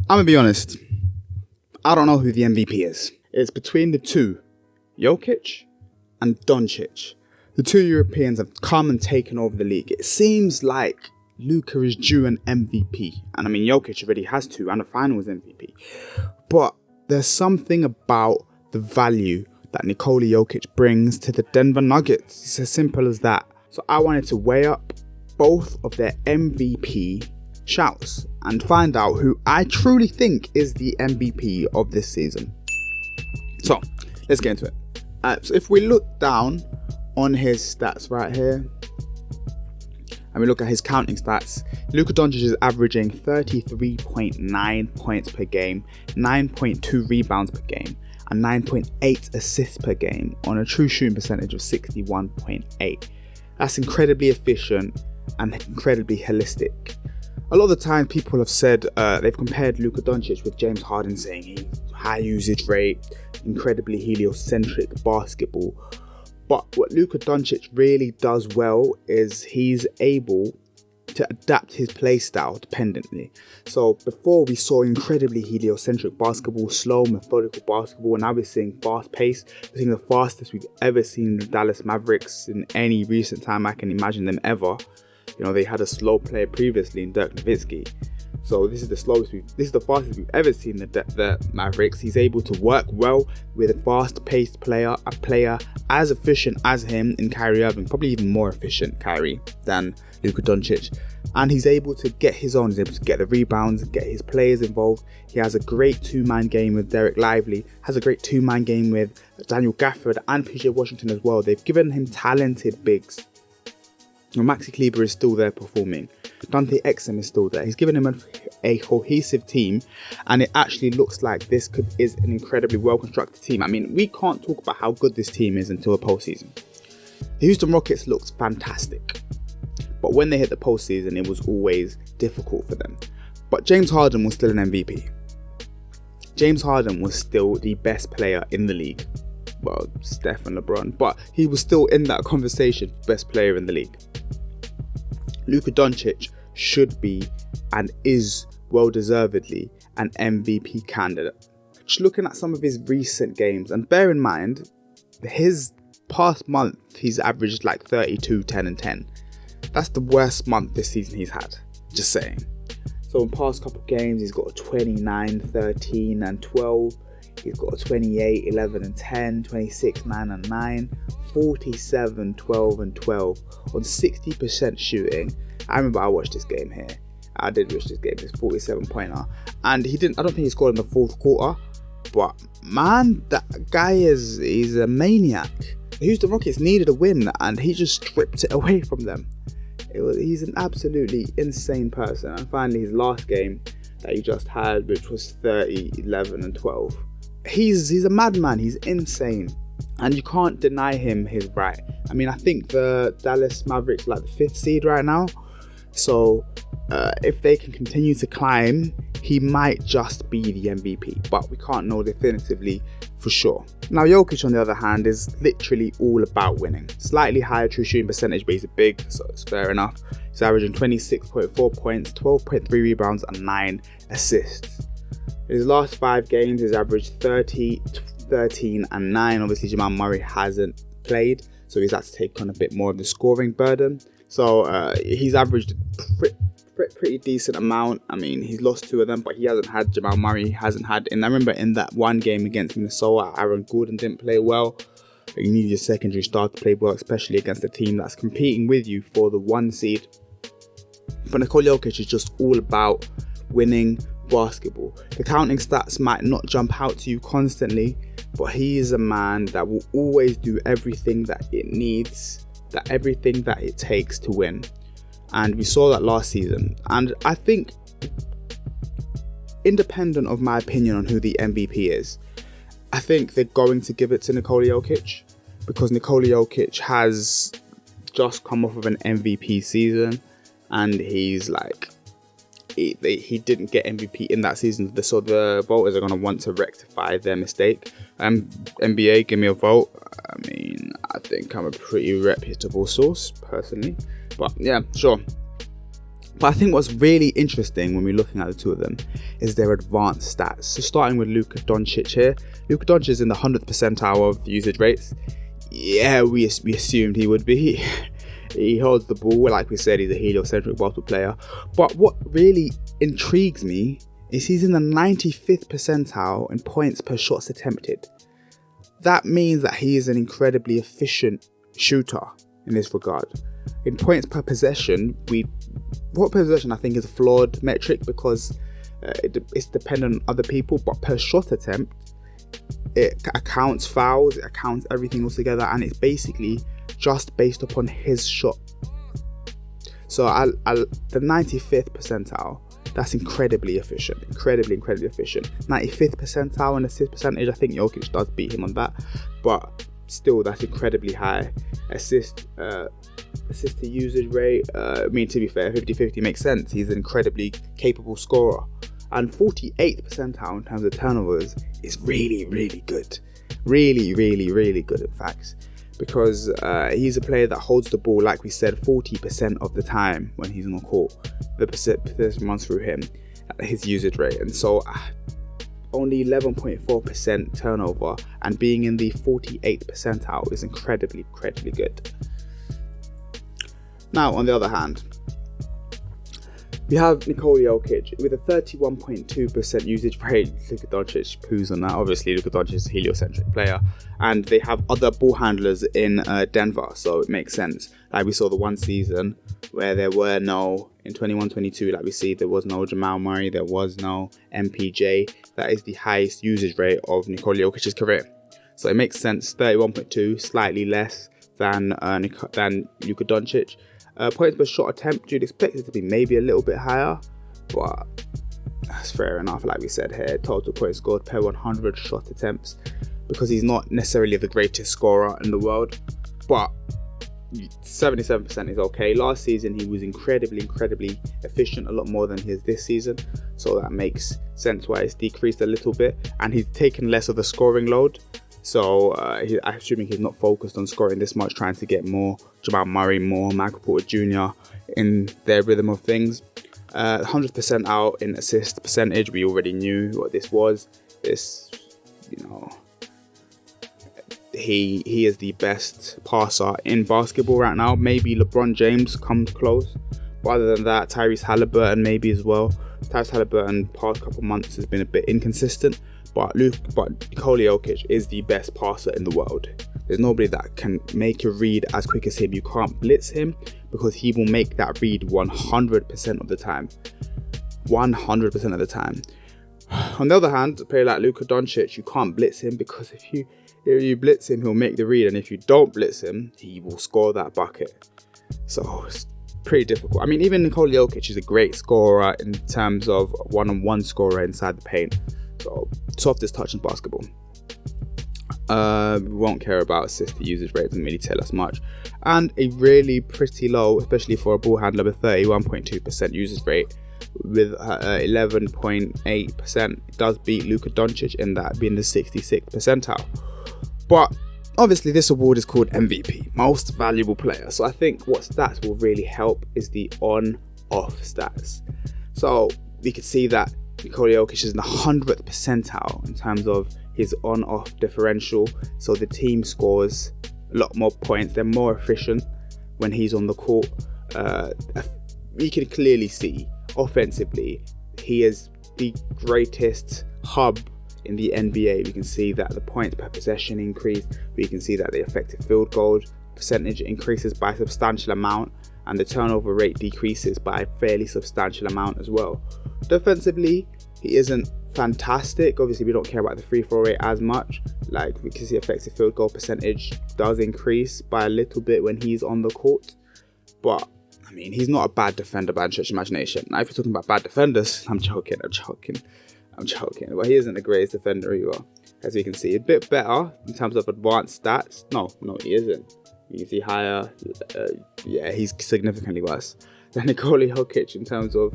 I'm gonna be honest. I don't know who the MVP is. It's between the two, Jokic and Doncic. The two Europeans have come and taken over the league. It seems like Luka is due an MVP. And I mean, Jokic already has two and a finals MVP. But there's something about the value that Nikola Jokic brings to the Denver Nuggets. It's as simple as that. So I wanted to weigh up both of their MVP shouts and find out who I truly think is the MVP of this season. So let's get into it. So if we look down on his stats right here and we look at his counting stats, Luka Doncic is averaging 33.9 points per game, 9.2 rebounds per game, and 9.8 assists per game on a true shooting percentage of 61.8. That's incredibly efficient and incredibly holistic. A lot of the time people have said, they've compared Luka Doncic with James Harden, saying he high usage rate, incredibly heliocentric basketball. But what Luka Doncic really does well is he's able to adapt his play style dependently. So before we saw incredibly heliocentric basketball, slow, methodical basketball, and now we're seeing fast paced. We're seeing the fastest we've ever seen the Dallas Mavericks in any recent time I can imagine them ever. You know, they had a slow player previously in Dirk Nowitzki. So this is the fastest we've ever seen the Mavericks. He's able to work well with a fast-paced player, a player as efficient as him in Kyrie Irving, probably even more efficient Kyrie than Luka Doncic. And he's able to get his own, he's able to get the rebounds, get his players involved. He has a great two-man game with Derek Lively, has a great two-man game with Daniel Gafford and PJ Washington as well. They've given him talented bigs. Maxi Kleber is still there performing. Dante Exum is still there. He's given him a cohesive team, and it actually looks like this is an incredibly well-constructed team. I mean, we can't talk about how good this team is until the postseason. The Houston Rockets looked fantastic, but when they hit the postseason, it was always difficult for them. But James Harden was still an MVP. James Harden was still the best player in the league. Well, Steph and LeBron, but he was still in that conversation, best player in the league. Luka Doncic should be and is well-deservedly an MVP candidate. Just looking at some of his recent games, and bear in mind, his past month, he's averaged like 32, 10 and 10. That's the worst month this season he's had, just saying. So in past couple of games, he's got a 29, 13 and 12. He's got a 28, 11 and 10, 26, 9 and 9, 47, 12 and 12 on 60% shooting. I remember I watched this game here. I did watch this game. It's 47-pointer. And I don't think he scored in the fourth quarter. But man, that guy he's a maniac. The Houston Rockets needed a win and he just stripped it away from them. He's an absolutely insane person. And finally, his last game that he just had, which was 30, 11 and 12. He's a madman. He's insane. And you can't deny him his right. I mean, I think the Dallas Mavericks are like the 5th seed right now. So if they can continue to climb, he might just be the MVP. But we can't know definitively for sure. Now, Jokic, on the other hand, is literally all about winning. Slightly higher true shooting percentage, but he's a big, so it's fair enough. He's averaging 26.4 points, 12.3 rebounds, and 9 assists. In his last 5 games, he's averaged 30, 13 and 9. Obviously, Jamal Murray hasn't played, so he's had to take on a bit more of the scoring burden. So he's averaged a pretty decent amount. I mean, he's lost 2 of them, but he hasn't had Jamal Murray. Hasn't had. And I remember in that one game against Minnesota, Aaron Gordon didn't play well. You need your secondary star to play well, especially against a team that's competing with you for the 1 seed. But Nikola Jokic is just all about winning basketball. The counting stats might not jump out to you constantly, but he is a man that will always do everything that it needs, everything that it takes to win. And we saw that last season. And I think, independent of my opinion on who the MVP is, I think they're going to give it to Nikola Jokic, because Nikola Jokic has just come off of an MVP season, and he's like, he didn't get MVP in that season, so the voters are going to want to rectify their mistake. NBA, give me a vote. I mean, I think I'm a pretty reputable source, personally. But yeah, sure. But I think what's really interesting when we're looking at the two of them is their advanced stats. So starting with Luka Doncic here. Luka Doncic is in the 100th percentile of usage rates. Yeah, we assumed he would be. He holds the ball. Like we said, he's a heliocentric basketball player. But what really intrigues me is he's in the 95th percentile in points per shots attempted. That means that he is an incredibly efficient shooter in this regard. In points per possession, possession I think is a flawed metric because it's dependent on other people, but per shot attempt, it accounts fouls, it accounts everything all together, and it's basically just based upon his shot. So the 95th percentile, that's incredibly efficient, incredibly efficient. 95th percentile in assist percentage, I think Jokic does beat him on that, but still that's incredibly high. Assist to usage rate, to be fair, 50-50 makes sense. He's an incredibly capable scorer. And 48th percentile in terms of turnovers is really good. Really good, in fact. Because he's a player that holds the ball, like we said, 40% of the time when he's on the court. The possession runs through him at his usage rate. And so only 11.4% turnover and being in the 48th percentile is incredibly good. Now, on the other hand, we have Nikola Jokic with a 31.2% usage rate. Luka Doncic poos on that. Obviously, Luka Doncic is a heliocentric player, and they have other ball handlers in Denver, so it makes sense. Like we saw the one season where there were no, in 21-22, like we see, there was no Jamal Murray, there was no MPJ. That is the highest usage rate of Nikola Jokic's career. So it makes sense. 31.2, slightly less than Luka Doncic. Points per shot attempt, you'd expect it to be maybe a little bit higher, but that's fair enough. Like we said here, total points scored per 100 shot attempts, because he's not necessarily the greatest scorer in the world, but 77% is okay. Last season he was incredibly efficient, a lot more than he is this season, so that makes sense why it's decreased a little bit, and he's taken less of the scoring load. So I'm assuming he's not focused on scoring this much, trying to get more Jamal Murray, more Michael Porter Jr. in their rhythm of things. 100% out in assist percentage. We already knew what this was. He is the best passer in basketball right now. Maybe LeBron James comes close. But other than that, Tyrese Halliburton maybe as well. Tyrese Halliburton past couple months has been a bit inconsistent. But Nikola Jokic is the best passer in the world. There's nobody that can make a read as quick as him. You can't blitz him because he will make that read 100% of the time. 100% of the time. On the other hand, a player like Luka Doncic, you can't blitz him because if you blitz him, he'll make the read. And if you don't blitz him, he will score that bucket. So it's pretty difficult. I mean, even Nikola Jokic is a great scorer in terms of one-on-one scorer inside the paint. So, softest touch in basketball. We won't care about assist to usage rate, doesn't really tell us much. And a really pretty low, especially for a ball handler, with 31.2% usage rate with 11.8%. Does beat Luka Doncic in that, being the 66th percentile. But obviously this award is called MVP, Most Valuable Player. So I think what stats will really help is the on-off stats. So we could see that Nikola Jokic is in the 100th percentile in terms of his on-off differential. So the team scores a lot more points. They're more efficient when he's on the court. You can clearly see offensively he is the greatest hub in the NBA. We can see that the points per possession increase. We can see that the effective field goal percentage increases by a substantial amount, and the turnover rate decreases by a fairly substantial amount as well. Defensively, he isn't fantastic. Obviously, we don't care about the free throw rate as much. Like, we can see effective field goal percentage does increase by a little bit when he's on the court. But, I mean, he's not a bad defender by any stretch of imagination. Now, if you're talking about bad defenders, I'm joking. But he isn't the greatest defender either. As we can see, a bit better in terms of advanced stats. No, he isn't. You can see higher. He's significantly worse than Nikola Jokic in terms of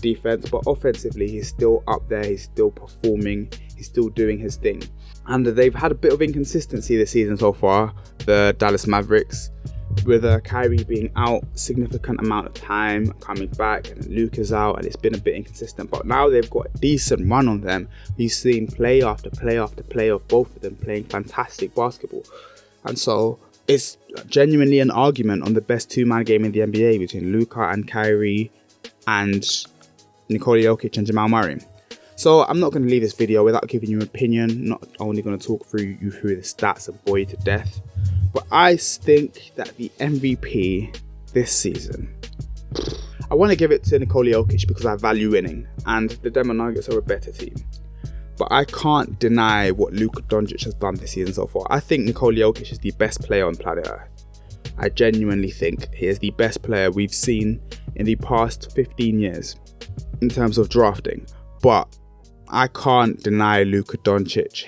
defense, but offensively he's still up there. He's still performing. He's still doing his thing. And they've had a bit of inconsistency this season so far, the Dallas Mavericks. with Kyrie being out significant amount of time, coming back, and Luka's out, and it's been a bit inconsistent. But now they've got a decent run on them. We've seen play after play after play of both of them playing fantastic basketball. And so it's genuinely an argument on the best two-man game in the NBA between Luka and Kyrie and Nikola Jokic and Jamal Murray. So I'm not going to leave this video without giving you an opinion. Not only going to talk through the stats and bore you to death, but I think that the MVP this season, I want to give it to Nikola Jokic because I value winning, and the Denver Nuggets are a better team. But I can't deny what Luka Doncic has done this season so far. I think Nikola Jokic is the best player on planet Earth. I genuinely think he is the best player we've seen in the past 15 years in terms of drafting. But I can't deny Luka Doncic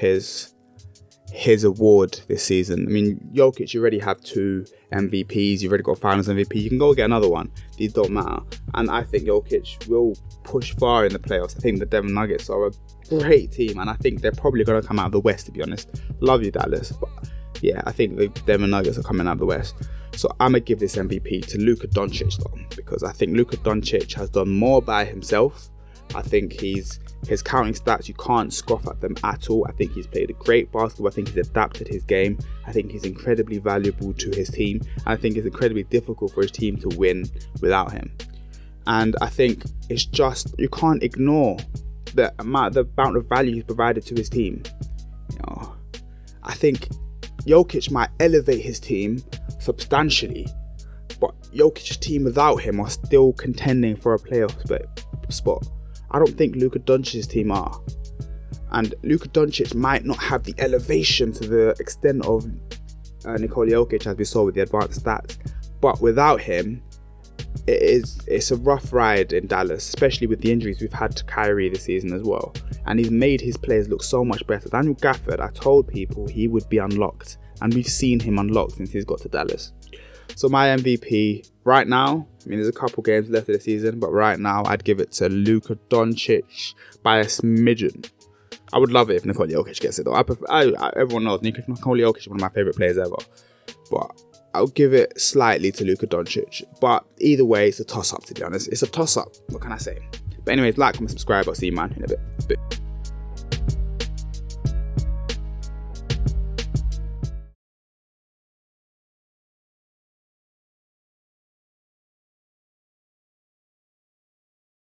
his award this season. I mean, Jokic, you already have 2 MVPs, you've already got a Finals MVP, you can go get another one. These don't matter. And I think Jokic will push far in the playoffs. I think the Denver Nuggets are a great team, and I think they're probably going to come out of the West, to be honest. Love you, Dallas. But yeah, I think the Denver Nuggets are coming out of the West. So I'm going to give this MVP to Luka Doncic, though, because I think Luka Doncic has done more by himself. I think his counting stats, you can't scoff at them at all. I think he's played a great basketball. I think he's adapted his game. I think he's incredibly valuable to his team. And I think it's incredibly difficult for his team to win without him. And I think it's just, you can't ignore the amount of value he's provided to his team. You know, I think Jokic might elevate his team substantially, but Jokic's team without him are still contending for a playoff spot. I don't think Luka Doncic's team are. And Luka Doncic might not have the elevation to the extent of Nikola Jokic, as we saw with the advanced stats. But without him, it's a rough ride in Dallas, especially with the injuries we've had to Kyrie this season as well. And he's made his players look so much better. Daniel Gafford, I told people he would be unlocked. And we've seen him unlocked since he's got to Dallas. So my MVP right now, I mean, there's a couple games left of the season, but right now I'd give it to Luka Doncic by a smidgen. I would love it if Nikola Jokic gets it though. Everyone knows Nikola Jokic is one of my favourite players ever. But I'll give it slightly to Luka Doncic. But either way, it's a toss-up, to be honest. It's a toss-up. What can I say? But anyways, like, comment, subscribe. I'll see you, man, in a bit.